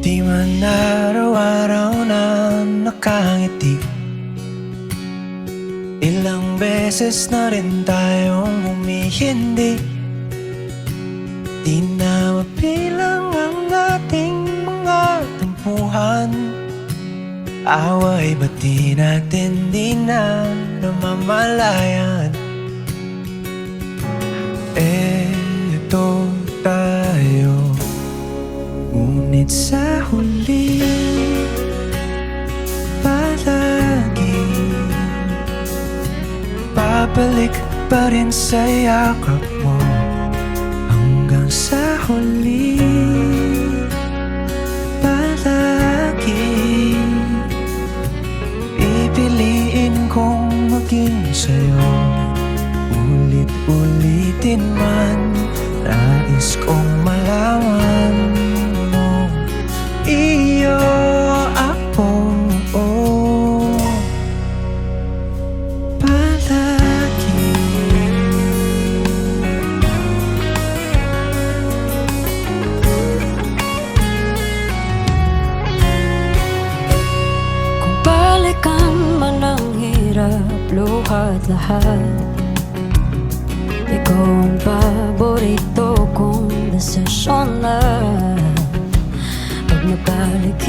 Di man araw-araw na nakangiti, ilang beses na rin tayong humihindi. Di na mapilang ang ating mga tampuhan. Away ba't di natin di na namamalayan? Eto tayo, ngunit sa huli palagi babalik pa rin sa yakap mo. Hanggang sa huli palagi pipiliin kong maging sa'yo. Ulit-ulitin man, nais kong malaman mo, iyo ako, palagi. Kung balikan man ang hirap, luhat lahat, ikaw ang paborito kong desisyon na. Pag nabalik